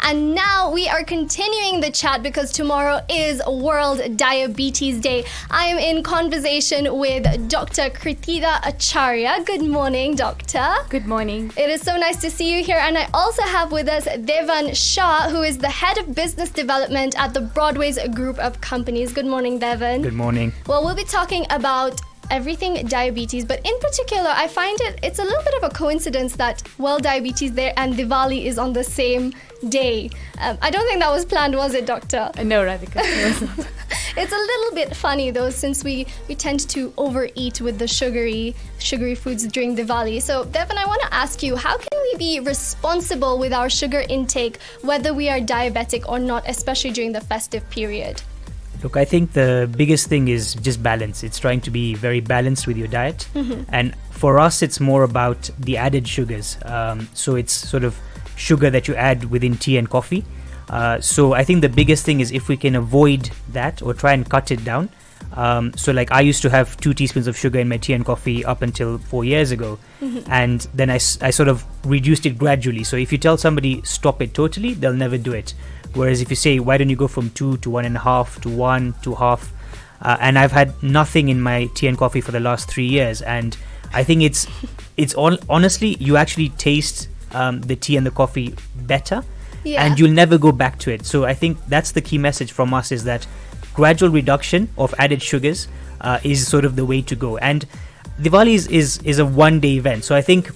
And now we are continuing the chat because tomorrow is World Diabetes Day. I am in conversation with Dr. Kirtida Acharya. Good morning, doctor. Good morning. It is so nice to see you here. And I also have with us Devan Shah, who is the Head of Business Development at the Broadways Group of Companies. Good morning, Devan. Good morning. Well, we'll be talking about everything diabetes, but in particular, I find it's a little bit of a coincidence that World Diabetes Day and Diwali is on the same day. I don't think that was planned, was it, doctor? No, Radhika. It's a little bit funny though, since we tend to overeat with the sugary foods during Diwali. So Devan, I want to ask you, how can we be responsible with our sugar intake, whether we are diabetic or not, especially during the festive period? Look, I think the biggest thing is just balance. It's trying to be very balanced with your diet. And for us, it's more about the added sugars. So it's sort of sugar that you add within tea and coffee. So I think the biggest thing is if we can avoid that or try and cut it down. So like I used to have 2 teaspoons of sugar in my tea and coffee up until 4 years ago. And then I sort of reduced it gradually. So if you tell somebody stop it totally, they'll never do it. Whereas if you say, why don't you go from 2 to 1.5 to 1 to half? And I've had nothing in my tea and coffee for the last 3 years. And I think it's honestly, you actually taste the tea and the coffee better. Yeah. And you'll never go back to it. So I think that's the key message from us, is that gradual reduction of added sugars is sort of the way to go. And Diwali is a one-day event. So I think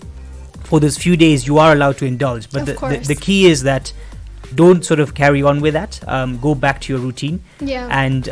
for those few days you are allowed to indulge. But the key is that don't sort of carry on with that. Go back to your routine. Yeah. And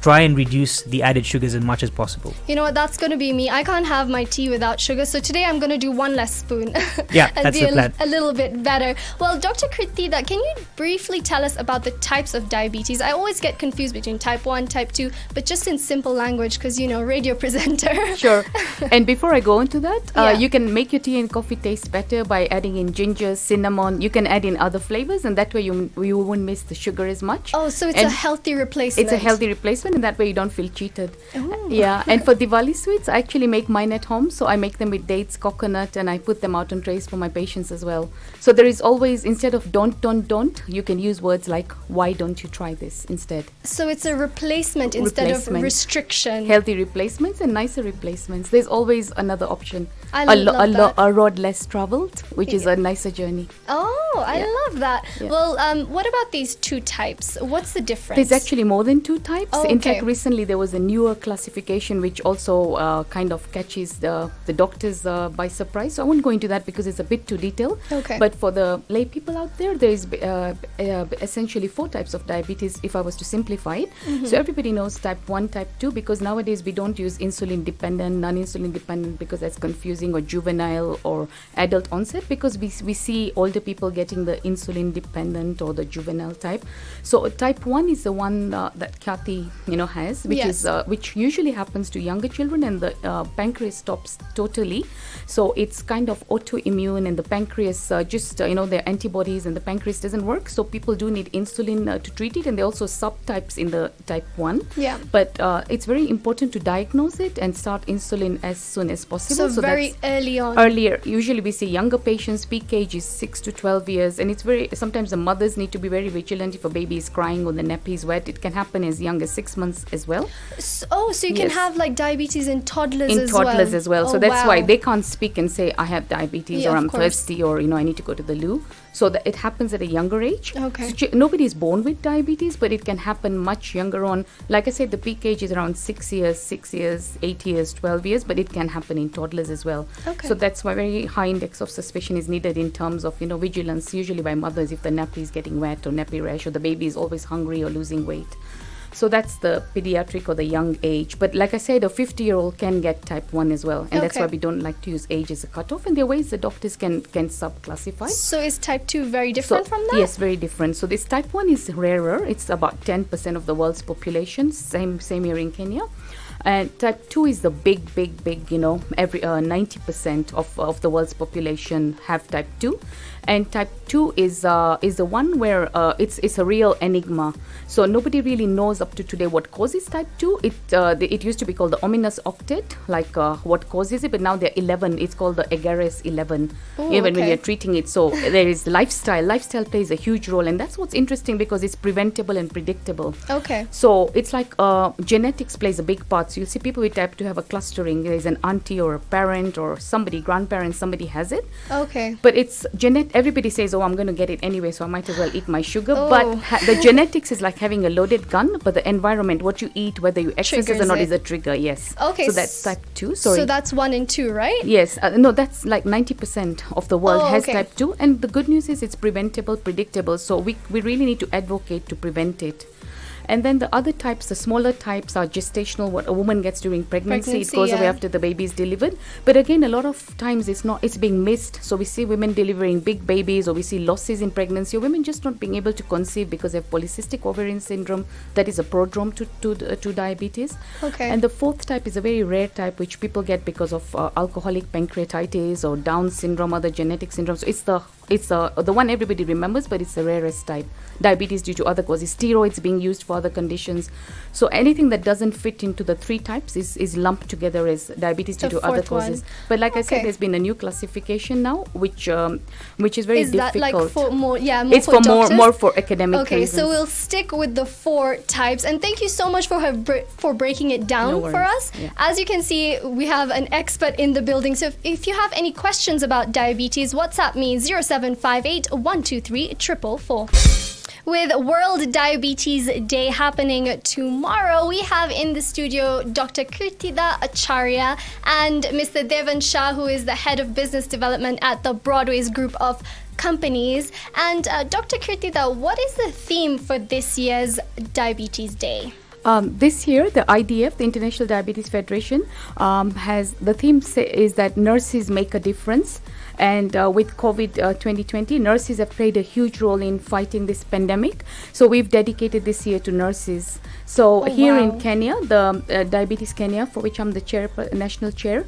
try and reduce the added sugars as much as possible. You know what? That's going to be me. I can't have my tea without sugar. So today I'm going to do 1 less spoon. Yeah, and that's be the plan. a little bit better. Well, Dr. Kirtida, can you briefly tell us about the types of diabetes? I always get confused between type 1, type 2, but just in simple language because, radio presenter. Sure. And before I go into that, Yeah. you can make your tea and coffee taste better by adding in ginger, cinnamon. You can add in other flavors, and that way you won't miss the sugar as much. Oh, so it's a healthy replacement. It's a healthy replacement, and that way you don't feel cheated. Ooh. Yeah. And for Diwali sweets, I actually make mine at home. So I make them with dates, coconut, and I put them out on trays for my patients as well. So there is always, instead of don't, you can use words like, why don't you try this instead? So it's a replacement instead of restriction. Healthy replacements and nicer replacements. There's always another option. I love that. A road less traveled, which is a nicer journey. Oh, I love that. Yeah. Well, what about these 2 types? What's the difference? There's actually more than 2 types. Oh, In okay. fact, recently there was a newer classification which also kind of catches the doctors by surprise. So I won't go into that because it's a bit too detailed. Okay. But for the lay people out there is essentially 4 types of diabetes, if I was to simplify it. So everybody knows type 1, type 2, because nowadays we don't use insulin dependent, non-insulin dependent, because that's confusing, or juvenile or adult onset, because we see older people getting the insulin dependent or the juvenile type. So type 1 is the one that Kathy has, which is which usually happens to younger children, and the pancreas stops totally. So it's kind of autoimmune, and the pancreas their antibodies, and the pancreas doesn't work. So people do need insulin to treat it, and there are also subtypes in the type 1. Yeah. But it's very important to diagnose it and start insulin as soon as possible. So very early on. Earlier, usually we see younger patients, peak age is 6 to 12 years, and it's sometimes the mothers need to be very vigilant if a baby is crying or the nappy is wet. It can happen as young as 6 months as well. So you can have like diabetes in toddlers as well. Oh, so that's why they can't speak and say, I have diabetes, or I'm thirsty, or I need to go to the loo. So that it happens at a younger age. Okay. So nobody is born with diabetes, but it can happen much younger on. Like I said, the peak age is around 6 years, 8 years, 12 years, but it can happen in toddlers as well. Okay. So that's why very high index of suspicion is needed in terms of, vigilance, usually by mothers, if the nappy is getting wet or nappy rash, or the baby is always hungry or losing weight. So that's the pediatric or the young age. But like I said, a 50-year-old can get type 1 as well. And that's why we don't like to use age as a cutoff. And there are ways the doctors can sub-classify. So is type 2 very different from that? Yes, very different. So this type 1 is rarer. It's about 10% of the world's population. Same here in Kenya. And type 2 is the big, every 90% of the world's population have type 2. And type 2 is the one where it's a real enigma. So nobody really knows up to today what causes type 2. It used to be called the ominous octet, like what causes it, but now there are 11. It's called the Agarese 11. Even when you're treating it. So there is lifestyle. Lifestyle plays a huge role, and that's what's interesting because it's preventable and predictable. Okay. So it's like genetics plays a big part. So you'll see people with type 2 have a clustering. There's an auntie or a parent or somebody, grandparent, somebody has it. Okay. But it's everybody says, oh, I'm going to get it anyway, so I might as well eat my sugar. But the genetics is like having a loaded gun, but the environment, what you eat, whether you exercise or not, is a trigger. Yes. Okay. So that's type 2. Sorry. So that's 1 and 2, right? Yes. No, that's like 90% of the world has type 2. And the good news is it's preventable, predictable. So we really need to advocate to prevent it. And then the other types, the smaller types, are gestational, what a woman gets during pregnancy. It goes away after the baby is delivered. But again, a lot of times it's being missed. So we see women delivering big babies, or we see losses in pregnancy, or women just not being able to conceive because they have polycystic ovarian syndrome. That is a prodrome to diabetes. Okay. And the fourth type is a very rare type, which people get because of alcoholic pancreatitis or Down syndrome, other genetic syndromes. So it's the one everybody remembers, but it's the rarest type. Diabetes due to other causes, steroids being used for other conditions. So anything that doesn't fit into the three types is lumped together as diabetes due to other causes. But like I said, there's been a new classification now, which is very difficult. Is that like for more? Yeah, more it's for more for academic reasons. So we'll stick with the 4 types. And thank you so much for breaking it down for us. Yeah. As you can see, we have an expert in the building. So if you have any questions about diabetes, WhatsApp me 0758 123 444. With World Diabetes Day happening tomorrow, we have in the studio Dr. Kirtida Acharya and Mr. Devan Shah, who is the head of business development at the Broadways Group of Companies. And Dr. Kirtida, what is the theme for this year's Diabetes Day? This year, the IDF, the International Diabetes Federation, has the theme is that nurses make a difference. And with Covid-20, nurses have played a huge role in fighting this pandemic. So we've dedicated this year to nurses. So here in Kenya, the Diabetes Kenya, for which I'm the national chair,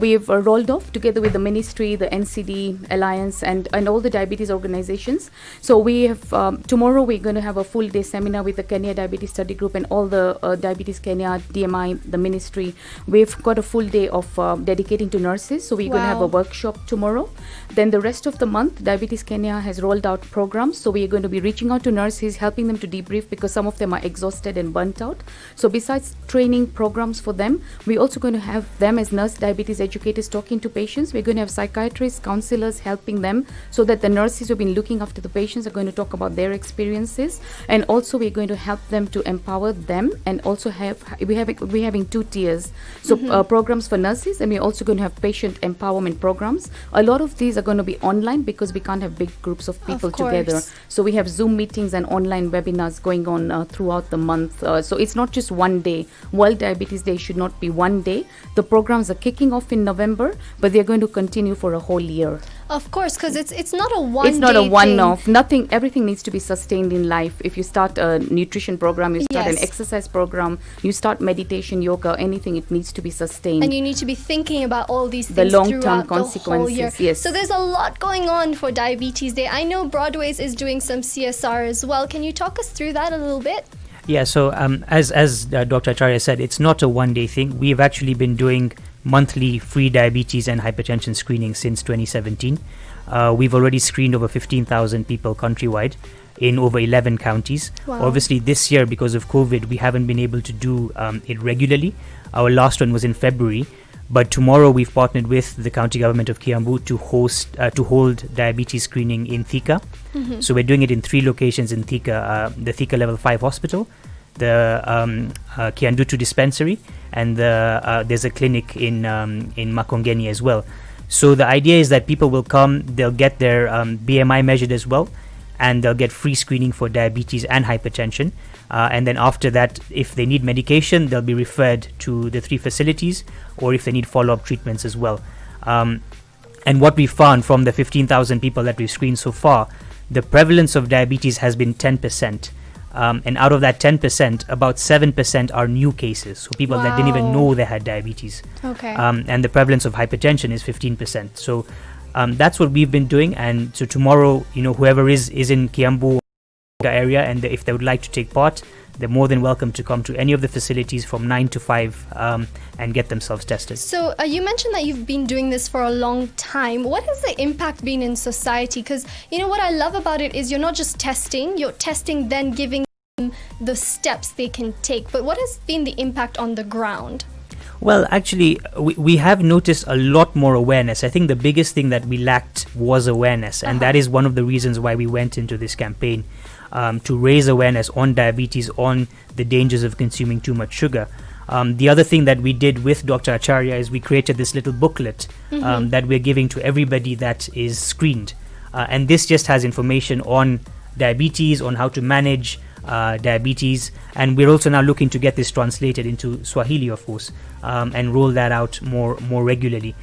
we've rolled off together with the ministry, the NCD Alliance, and all the diabetes organizations. So we have tomorrow we're going to have a full day seminar with the Kenya Diabetes Study Group and all the Diabetes Kenya, DMI, the ministry. We've got a full day of dedicating to nurses. So we're going to have a workshop tomorrow. Then the rest of the month, Diabetes Kenya has rolled out programs. So we are going to be reaching out to nurses, helping them to debrief because some of them are exhausted and burnt out. So besides training programs for them, we're also going to have them as nurse diabetes educators talking to patients. We're going to have psychiatrists, counselors helping them so that the nurses who've been looking after the patients are going to talk about their experiences. And also we're going to help them to empower them, and also we're having 2 tiers. So programs for nurses, and we're also going to have patient empowerment programs. A lot of these are going to be online because we can't have big groups of people together. So we have Zoom meetings and online webinars going on throughout the month. So it's not just one day. World Diabetes Day should not be one day. The programs are kicking off in November, but they're going to continue for a whole year. Of course, because it's not a one-day It's not a one-off. Nothing. Everything needs to be sustained in life. If you start a nutrition program, you start an exercise program, you start meditation, yoga, anything, it needs to be sustained. And you need to be thinking about all these things the long-term consequences. The whole year. Yes. So there's a lot going on for Diabetes Day. I know Broadways is doing some CSR as well. Can you talk us through that a little bit? Yeah, so as Dr. Acharya said, it's not a one-day thing. We've actually been doing monthly free diabetes and hypertension screening since 2017. We've already screened over 15,000 people countrywide in over 11 counties. Wow. Obviously, this year, because of COVID, we haven't been able to do it regularly. Our last one was in February. But tomorrow we've partnered with the county government of Kiambu to hold diabetes screening in Thika. So we're doing it in 3 locations in Thika: the Thika Level 5 Hospital, the Kiandutu Dispensary, and there's a clinic in Makongeni as well. So the idea is that people will come, they'll get their BMI measured as well, and they'll get free screening for diabetes and hypertension. And then after that, if they need medication, they'll be referred to the 3 facilities, or if they need follow-up treatments as well. And what we found from the 15,000 people that we've screened so far, the prevalence of diabetes has been 10%. And out of that 10%, about 7% are new cases. So people that didn't even know they had diabetes. Okay. And the prevalence of hypertension is 15%. So That's what we've been doing, and so tomorrow, whoever is in Kiambu area, and if they would like to take part, they're more than welcome to come to any of the facilities from 9 to 5 and get themselves tested. So you mentioned that you've been doing this for a long time. What has the impact been in society? Because what I love about it is you're not just testing, you're testing then giving them the steps they can take. But what has been the impact on the ground? Well, actually, we have noticed a lot more awareness. I think the biggest thing that we lacked was awareness, and that is one of the reasons why we went into this campaign, to raise awareness on diabetes, on the dangers of consuming too much sugar. The other thing that we did with Dr. Acharya is we created this little booklet that we're giving to everybody that is screened. And this just has information on diabetes, on how to manage diabetes, and we're also now looking to get this translated into Swahili, of course, and roll that out more regularly.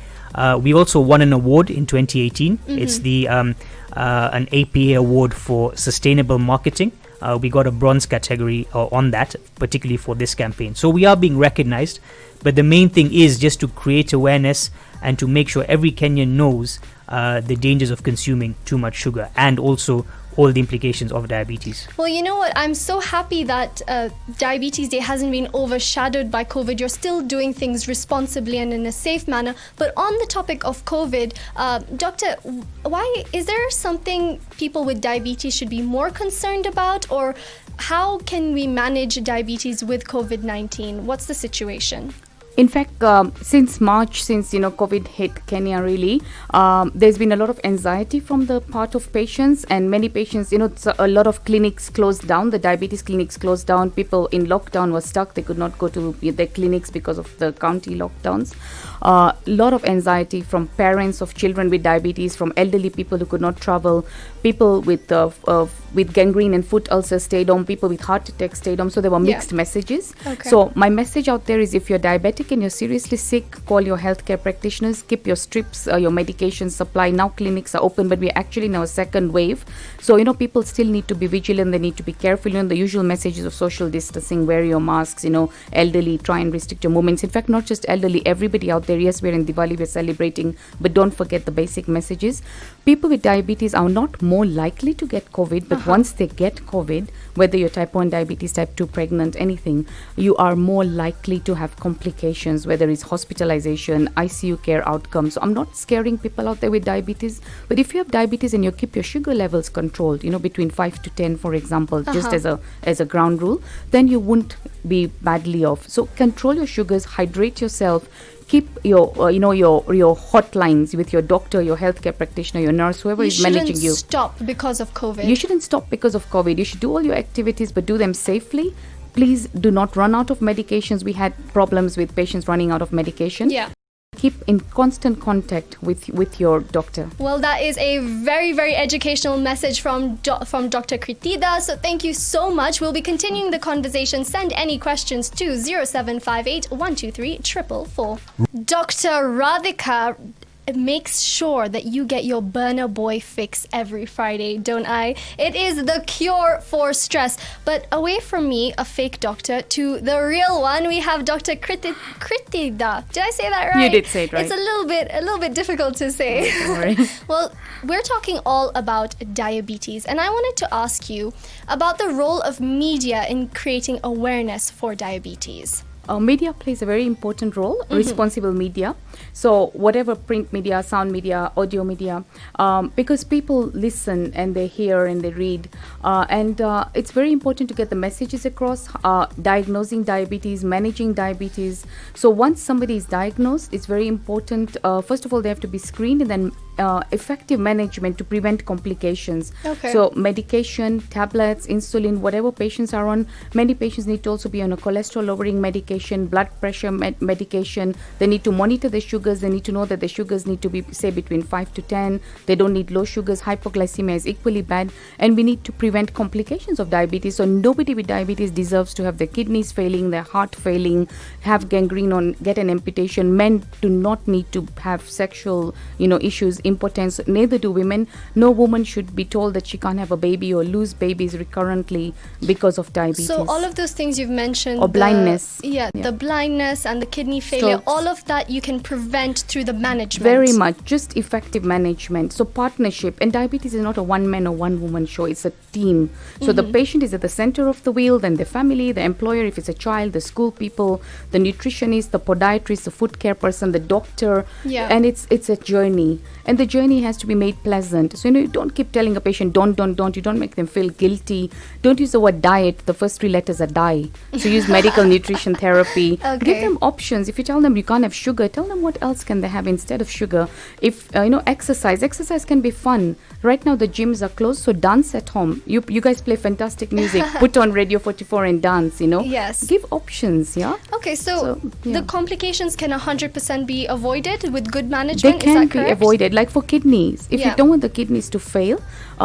We also won an award in 2018. It's the an APA award for sustainable marketing. We got a bronze category on that, particularly for this campaign. So we are being recognized, but the main thing is just to create awareness and to make sure every Kenyan knows the dangers of consuming too much sugar, and also all the implications of diabetes. Well, you know what? I'm so happy that Diabetes Day hasn't been overshadowed by COVID. You're still doing things responsibly and in a safe manner. But on the topic of COVID, Doctor, why is there something people with diabetes should be more concerned about, or how can we manage diabetes with COVID-19? What's the situation? In fact, since March, since COVID hit Kenya, really, there's been a lot of anxiety from the part of patients, and many patients, a lot of clinics closed down. The diabetes clinics closed down. People in lockdown were stuck. They could not go to their clinics because of the county lockdowns. A lot of anxiety from parents of children with diabetes, from elderly people who could not travel, people with gangrene and foot ulcers stayed home, people with heart attacks stayed home. So there were mixed messages. Okay. So my message out there is, if you're diabetic and you're seriously sick, call your healthcare practitioners, keep your strips, your medication supply. Now clinics are open, but we're actually in our second wave. So, people still need to be vigilant. They need to be careful. The usual messages of social distancing, wear your masks, elderly, try and restrict your movements. In fact, not just elderly, everybody out there. Yes, we're in Diwali, we're celebrating, but don't forget the basic messages. People with diabetes are not more likely to get COVID, but once they get COVID, whether you're type 1 diabetes, type 2 pregnant, anything, you are more likely to have complications, whether it's hospitalization, ICU care outcomes. So I'm not scaring people out there with diabetes, but if you have diabetes and you keep your sugar levels controlled, between 5 to 10, for example, just as a ground rule, then you won't be badly off. So control your sugars, hydrate yourself, keep your your hotlines with your doctor, your healthcare practitioner, your nurse, whoever is managing you. You shouldn't stop because of COVID. You shouldn't stop because of COVID. You should do all your activities, but do them safely. Please do not run out of medications. We had problems with patients running out of medication. Yeah. Keep in constant contact with your doctor. Well, that is a very, very educational message from Dr. Kirtida. So thank you so much. We'll be continuing the conversation. Send any questions to 0758 123 444. Dr. Radhika makes sure that you get your burner boy fix every Friday, don't I? It is the cure for stress. But away from me, a fake doctor, to the real one, we have Dr. Kirtida. Did I say that right? You did say it right. It's a little bit difficult to say. Don't worry. Well, we're talking all about diabetes, and I wanted to ask you about the role of media in creating awareness for diabetes. Media plays a very important role, responsible media. So whatever print media, sound media, audio media, because people listen and they hear and they read. And it's very important to get the messages across, diagnosing diabetes, managing diabetes. So once somebody is diagnosed, it's very important. First of all, they have to be screened, and then effective management to prevent complications. Okay. So medication, tablets, insulin, whatever patients are on. Many patients need to also be on a cholesterol lowering medication, blood pressure medication. They need to monitor the sugars. They need to know that the sugars need to be, say, between 5 to 10. They don't need low sugars. Hypoglycemia is equally bad. And we need to prevent complications of diabetes. So nobody with diabetes deserves to have their kidneys failing, their heart failing, have gangrene, or get an amputation. Men do not need to have sexual, issues impotence, neither do women. No woman should be told that she can't have a baby or lose babies recurrently because of diabetes. So all of those things you've mentioned, or blindness. The blindness and the kidney failure, Strokes. all of that you can prevent through the management. Very much, just effective management. So partnership, and diabetes is not a one man or one woman show, it's a team. So the patient is at the center of the wheel, then the family, the employer, if it's a child, the school people, the nutritionist, the podiatrist, the foot care person, the doctor. Yeah. And it's a journey, and the journey has to be made pleasant. So you don't keep telling a patient don't, you don't make them feel guilty. Don't use the word diet, the first three letters are die. So use medical nutrition therapy. Okay. Give them options. If you tell them you can't have sugar, tell them what else can they have instead of sugar. If exercise can be fun. Right now the gyms are closed, so dance at home. You guys play fantastic music. Put on Radio 44 and dance. Yes. Give options. Yeah. Okay, so yeah. the complications can 100% be avoided with good They management. can Is that be correct? avoided, like for kidneys. If Yeah. you don't want the kidneys to fail,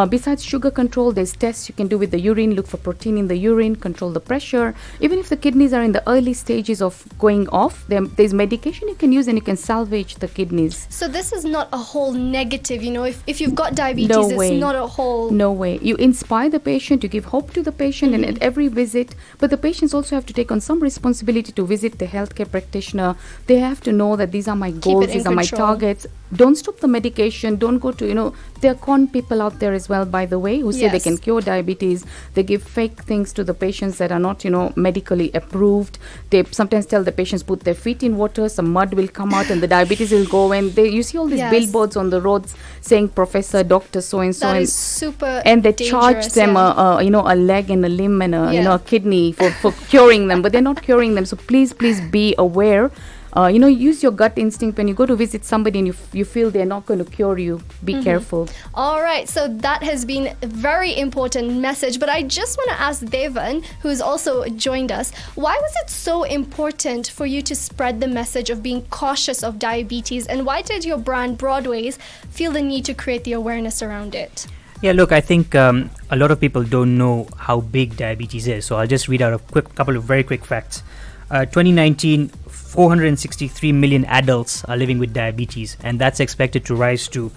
besides sugar control, there's tests you can do with the urine. Look for protein in the urine, control the pressure. Even if the kidneys are in the early stages of going off, there's medication you can use and you can salvage the kidneys. So this is not a whole negative, if you've got diabetes, No it's way. not a whole... No way. You inspire the patient, you give hope to the patient, and at every visit, but the patients also have to take on some responsibility to visit the healthcare practitioner. They have to know that these are my goals, in these are my control. targets. Don't stop the medication. Don't go to, there are con people out there as well, by the way, who say they Yes. can cure diabetes. They give fake things to the patients that are not, medically approved. They sometimes tell the patients put their feet in water, some mud will come out and the diabetes will go. And you see all these Yes. billboards on the roads saying Professor, Doctor, so-and-so. That and is super and they dangerous, charge them yeah. a leg and a limb and Yeah. a kidney for curing them, but they're not curing them. So please be aware. Use your gut instinct when you go to visit somebody and you feel they're not going to cure you. Be careful. All right, so that has been a very important message, but I just want to ask Devan, who's also joined us, why was it so important for you to spread the message of being cautious of diabetes, and why did your brand Broadways feel the need to create the awareness around it? Yeah, look, I think a lot of people don't know how big diabetes is. So I'll just read out a couple of very quick facts. 2019, 463 million adults are living with diabetes, and that's expected to rise to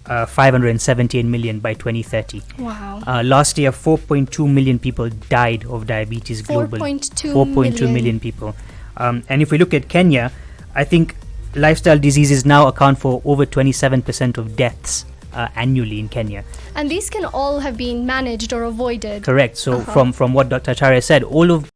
517 million by 2030. Wow. Last year, 4.2 million people died of diabetes globally. 4.2 million people. And if we look at Kenya, I think lifestyle diseases now account for over 27% of deaths annually in Kenya. And these can all have been managed or avoided. Correct. So from what Dr. Acharya said, all of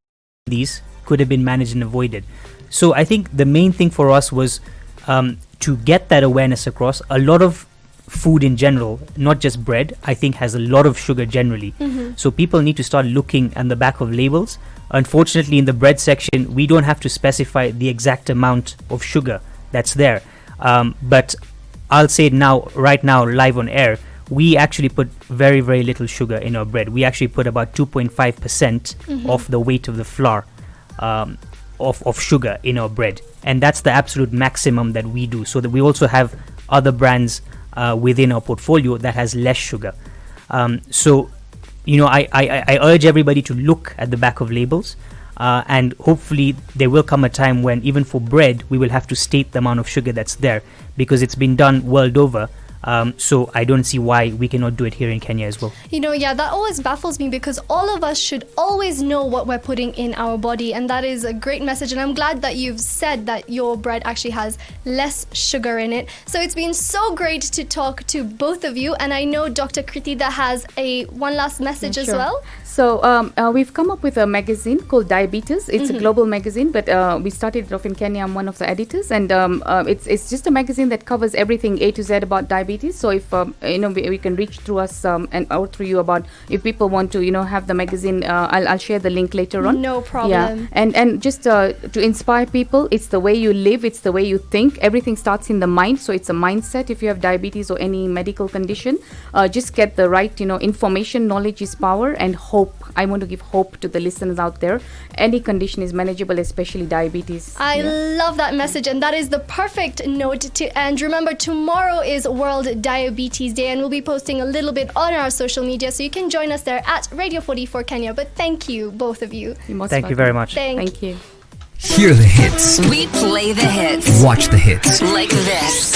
these could have been managed and avoided. So I think the main thing for us was to get that awareness across. A lot of food in general, not just bread, I think has a lot of sugar generally. So people need to start looking at the back of labels. Unfortunately, in the bread section, we don't have to specify the exact amount of sugar that's there. But I'll say it right now, live on air, we actually put very, very little sugar in our bread. We actually put about 2.5% of the weight of the flour of sugar in our bread. And that's the absolute maximum that we do. So that we also have other brands within our portfolio that has less sugar. So, I urge everybody to look at the back of labels. And hopefully there will come a time when even for bread, we will have to state the amount of sugar that's there, because it's been done world over. So I don't see why we cannot do it here in Kenya as well. That always baffles me, because all of us should always know what we're putting in our body, and that is a great message. And I'm glad that you've said that your bread actually has less sugar in it. So it's been so great to talk to both of you, and I know Dr. Kirtida has one last message as well. So we've come up with a magazine called Diabetes. It's a global magazine, but we started it off in Kenya. I'm one of the editors, and it's just a magazine that covers everything A to Z about diabetes. So if we can reach through us or through you about if people want to have the magazine, I'll share the link later on. No problem. Yeah, and just to inspire people, it's the way you live, it's the way you think. Everything starts in the mind, so it's a mindset. If you have diabetes or any medical condition, just get the right information. Knowledge is power, and hope. I want to give hope to the listeners out there. Any condition is manageable, especially diabetes. I love that message, and that is the perfect note to end. Remember, tomorrow is World Diabetes Day, and we'll be posting a little bit on our social media, so you can join us there at Radio 44 Kenya. But thank you, both of you. Thank you very much. Thank you. Hear the hits. We play the hits. Watch the hits. Like this.